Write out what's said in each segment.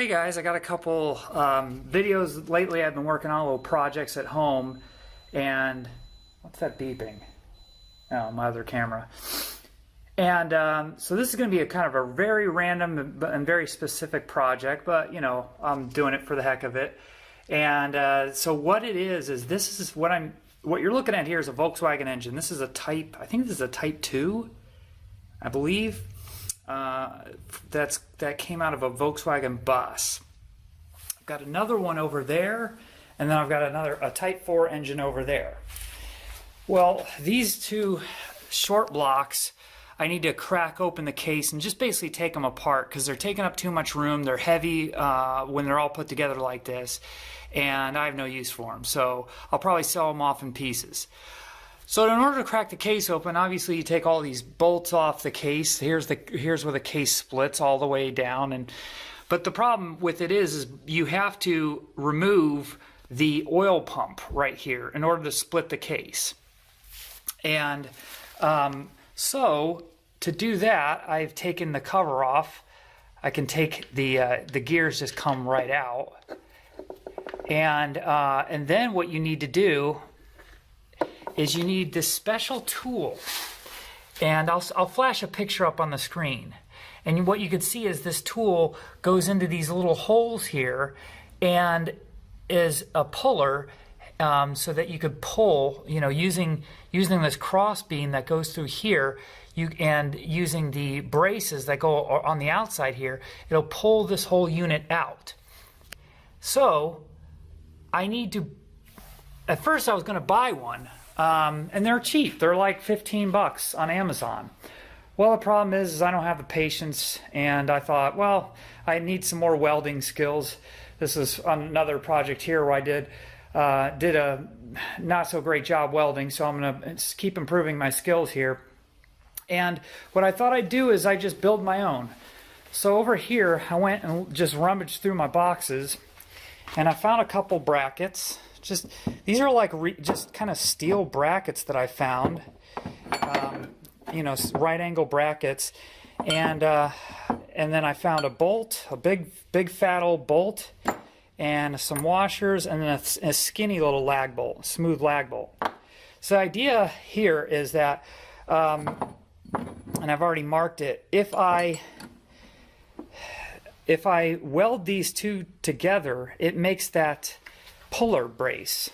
Hey guys, I got a couple videos lately. I've been working on little projects at home, and what's that beeping? Oh, my other camera. And so this is going to be a kind of a very random and very specific project, but you know, I'm doing it for the heck of it. And so what it is this is what you're looking at here is a Volkswagen engine. This is a Type, I think this is a Type 2, I believe. That came out of a Volkswagen bus. I've got another one over there, and then I've got a Type 4 engine over there. Well, these two short blocks, I need to crack open the case and just basically take them apart because they're taking up too much room. They're heavy when they're all put together like this, and I have no use for them. So I'll probably sell them off in pieces. So in order to crack the case open, obviously you take all these bolts off the case. Here's where the case splits all the way down. But the problem with it is you have to remove the oil pump right here in order to split the case. And so to do that, I've taken the cover off. I can take the gears just come right out. And then what you need to do is you need this special tool, and I'll flash a picture up on the screen. And what you can see is this tool goes into these little holes here and is a puller, so that you could pull, you know, using this cross beam that goes through here, and using the braces that go on the outside here, it'll pull this whole unit out. So I need to, at first I was going to buy one. And they're cheap. They're like 15 bucks on Amazon. Well, the problem is I don't have the patience, and I thought, well, I need some more welding skills. This is another project here where I did a not so great job welding, so I'm going to keep improving my skills here. And what I thought I'd do is I just build my own. So over here, I went and just rummaged through my boxes, and I found a couple brackets. These are like just kind of steel brackets that I found, you know, right angle brackets, and then I found a bolt, a big fat old bolt, and some washers, and then a skinny little lag bolt, smooth lag bolt. So the idea here is that, and I've already marked it, if I weld these two together, it makes that puller brace.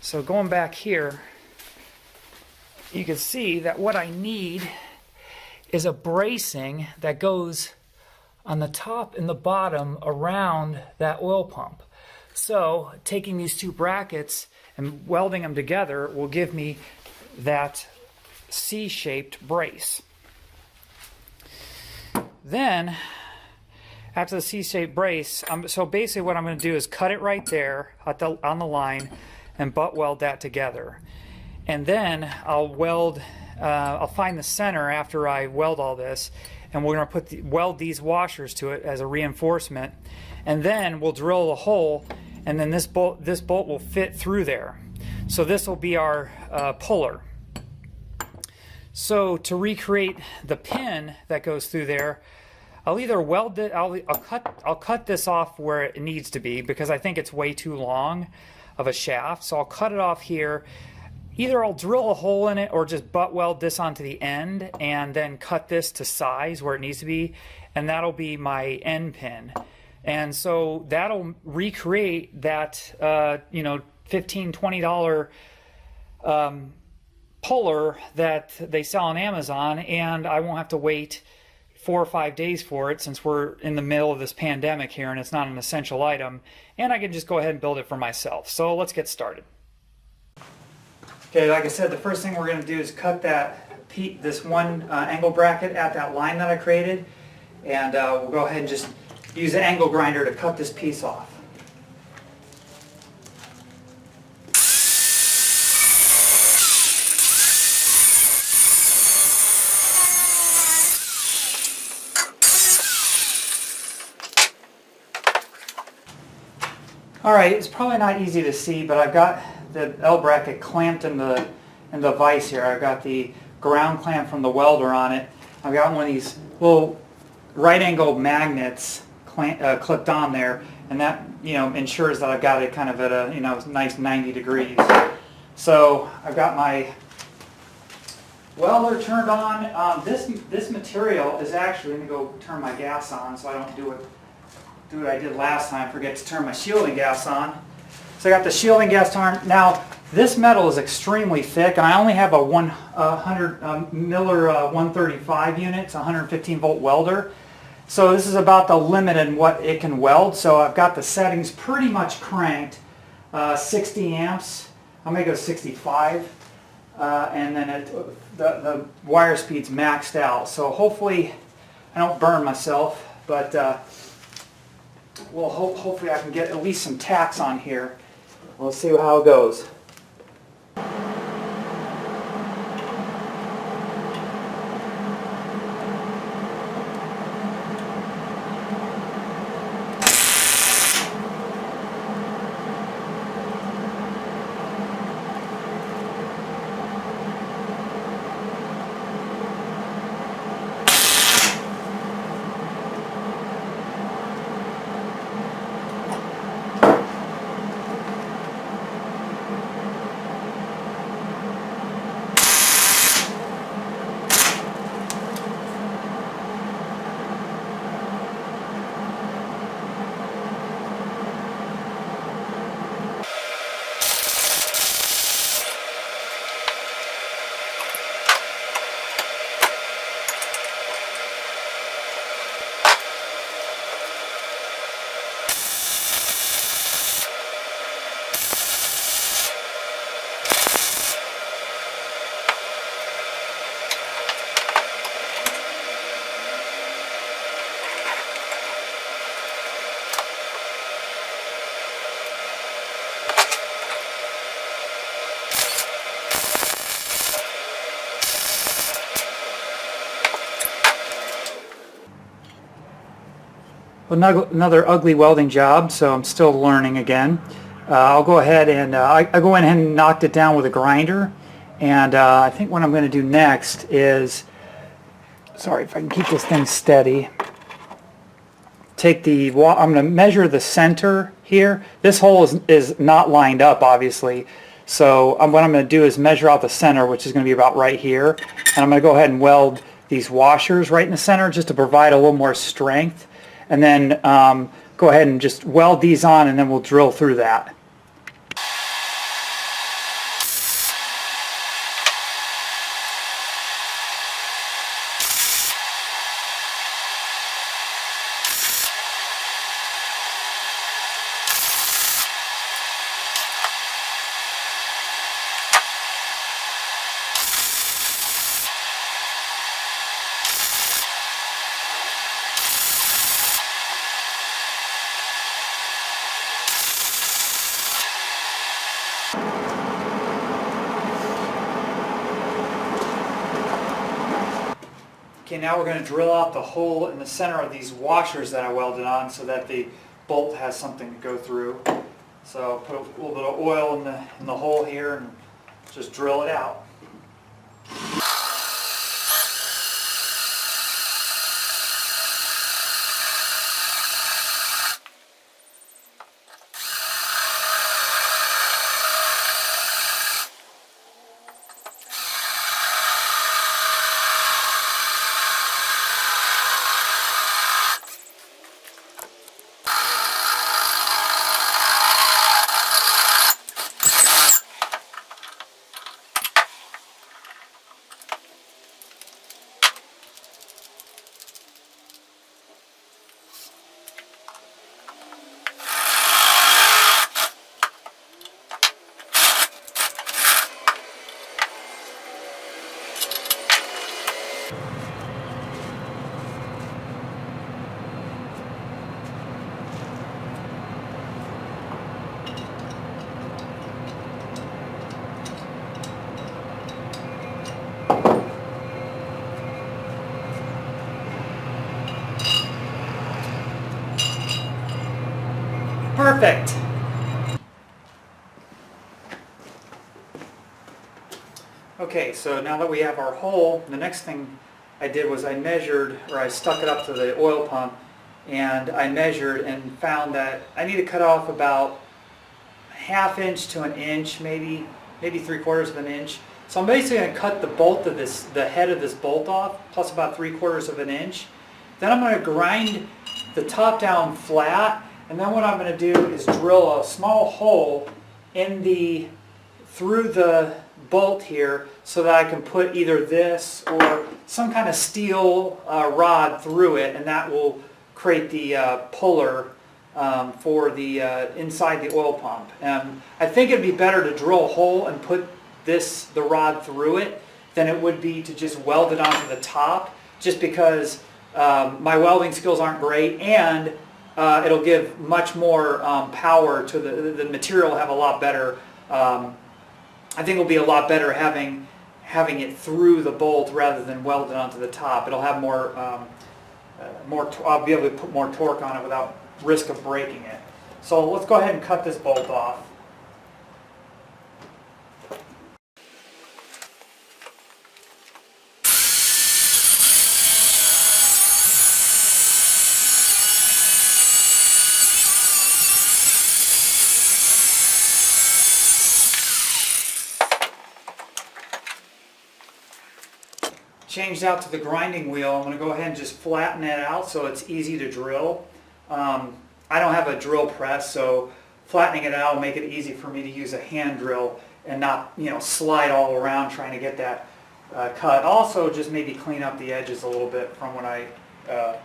So going back here, you can see that what I need is a bracing that goes on the top and the bottom around that oil pump. So taking these two brackets and welding them together will give me that C-shaped brace. Then after the C-shaped brace, so basically what I'm going to do is cut it right there on the line and butt weld that together. And then I'll find the center after I weld all this, and we're going to weld these washers to it as a reinforcement. And then we'll drill a hole, and then this bolt will fit through there. So this will be our puller. So to recreate the pin that goes through there, I'll either weld it, I'll cut this off where it needs to be because I think it's way too long of a shaft. So I'll cut it off here. Either I'll drill a hole in it or just butt weld this onto the end and then cut this to size where it needs to be, and that'll be my end pin. And so that'll recreate that you know, $15, $20 puller that they sell on Amazon, and I won't have to wait 4 or 5 days for it since we're in the middle of this pandemic here and it's not an essential item, and I can just go ahead and build it for myself. So let's get started. Okay, like I said, the first thing we're going to do is cut this one angle bracket at that line that I created, and we'll go ahead and just use the angle grinder to cut this piece off. Alright, it's probably not easy to see, but I've got the L bracket clamped in the vise here. I've got the ground clamp from the welder on it. I've got one of these little right angle magnets clipped on there, and that ensures that I've got it kind of at a nice 90 degrees. So I've got my welder turned on. This material is actually, let me go turn my gas on so I don't do what I did last time, forget to turn my shielding gas on. So I got the shielding gas on. Now this metal is extremely thick, and I only have a 100 Miller 135 units, 115 volt welder. So this is about the limit in what it can weld. So I've got the settings pretty much cranked, 60 amps. I'm going to go 65, and then the wire speed's maxed out. So hopefully I don't burn myself, but well, hopefully I can get at least some tacks on here. We'll see how it goes. Another ugly welding job, so I'm still learning again. I'll go ahead and I go in and knocked it down with a grinder, and I think what I'm going to do next is, sorry if I can keep this thing steady, take I'm going to measure the center here. This hole is not lined up, obviously, so what I'm going to do is measure out the center, which is going to be about right here, and I'm going to go ahead and weld these washers right in the center just to provide a little more strength. And then go ahead and just weld these on, and then we'll drill through that. Okay, now we're going to drill out the hole in the center of these washers that I welded on so that the bolt has something to go through. So put a little bit of oil in the hole here and just drill it out. Perfect. Okay, so now that we have our hole, the next thing I did was I measured, or I stuck it up to the oil pump, and I measured and found that I need to cut off about 1/2 inch to 1 inch, maybe 3/4 of an inch. So I'm basically going to cut the head of this bolt off, plus about 3/4 of an inch. Then I'm going to grind the top down flat, and then what I'm going to do is drill a small hole through the bolt here, so that I can put either this or some kind of steel rod through it, and that will create the puller for the inside the oil pump. I think it'd be better to drill a hole and put the rod through it than it would be to just weld it onto the top, just because my welding skills aren't great, and it'll give much more power to the material. Will have a lot better, I think it'll be a lot better having it through the bolt rather than welded onto the top. It'll have more, I'll be able to put more torque on it without risk of breaking it. So let's go ahead and cut this bolt off. Changed out to the grinding wheel. I'm going to go ahead and just flatten it out so it's easy to drill. I don't have a drill press, so flattening it out will make it easy for me to use a hand drill and not, slide all around trying to get that cut. Also, just maybe clean up the edges a little bit from when I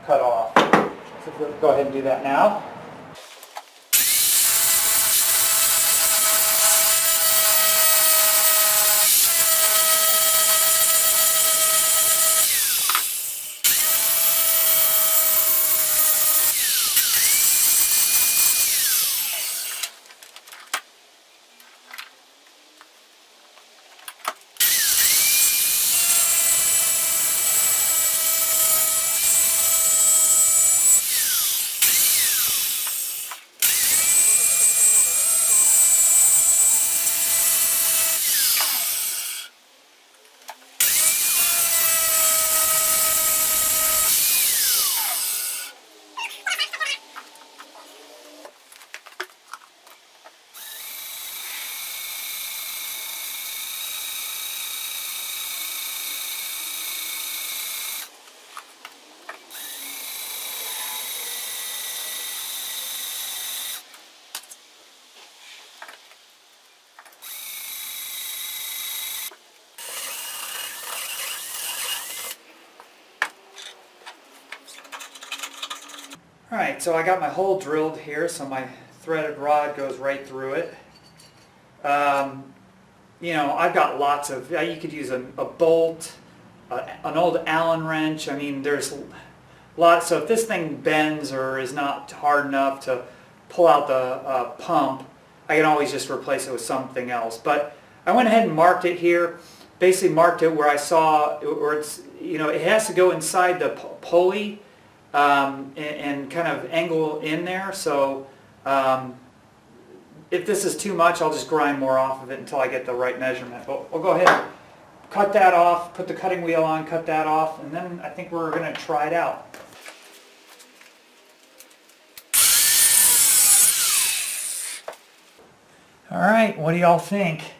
cut off. So we'll go ahead and do that now. Alright, so I got my hole drilled here, so my threaded rod goes right through it. I've got lots of, you could use a bolt, an old Allen wrench. I mean, there's lots. So if this thing bends or is not hard enough to pull out the pump, I can always just replace it with something else. But I went ahead and marked it here. Basically marked it where I saw, where it's, it has to go inside the pulley. And kind of angle in there, so if this is too much, I'll just grind more off of it until I get the right measurement. But we'll go ahead and cut that off, put the cutting wheel on, cut that off, and then I think we're going to try it out. Alright, what do y'all think?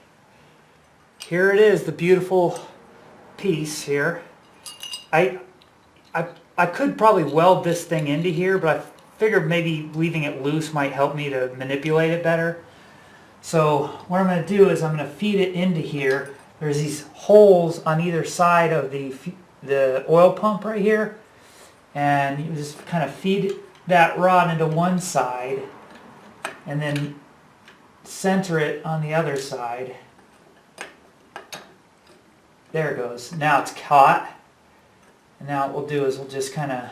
Here it is, the beautiful piece here. I could probably weld this thing into here, but I figured maybe leaving it loose might help me to manipulate it better. So what I'm going to do is I'm going to feed it into here. There's these holes on either side of the oil pump right here. And you just kind of feed that rod into one side and then center it on the other side. There it goes. Now it's caught. And now what we'll do is we'll just kind of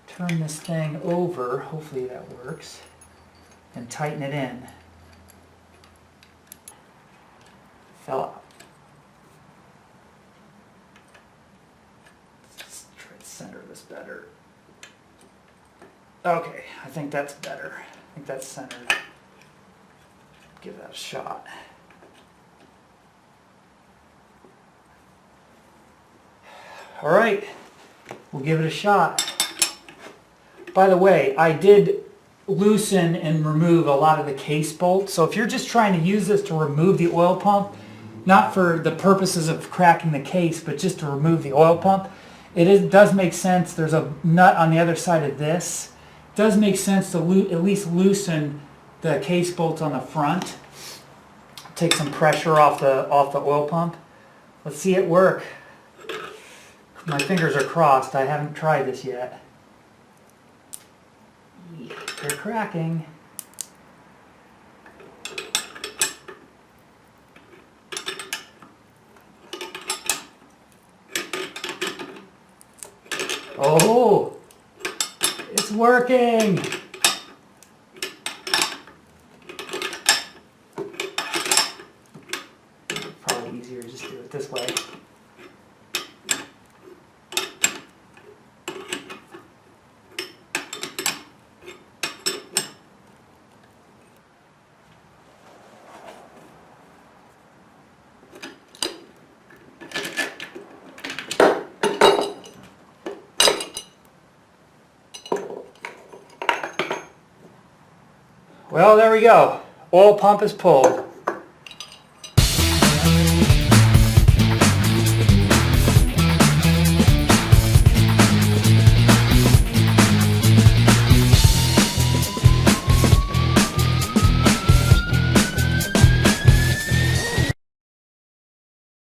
turn this thing over, hopefully that works, and tighten it in. Fell out. Let's try to center this better. Okay, I think that's better. I think that's centered. Give that a shot. All right, we'll give it a shot. By the way, I did loosen and remove a lot of the case bolts. So if you're just trying to use this to remove the oil pump, not for the purposes of cracking the case, but just to remove the oil pump, does make sense. There's a nut on the other side of this. It does make sense to at least loosen the case bolts on the front. Take some pressure off the oil pump. Let's see it work. My fingers are crossed. I haven't tried this yet. They're cracking. Oh, it's working. Probably easier to just do it this way. Well, there we go. Oil pump is pulled.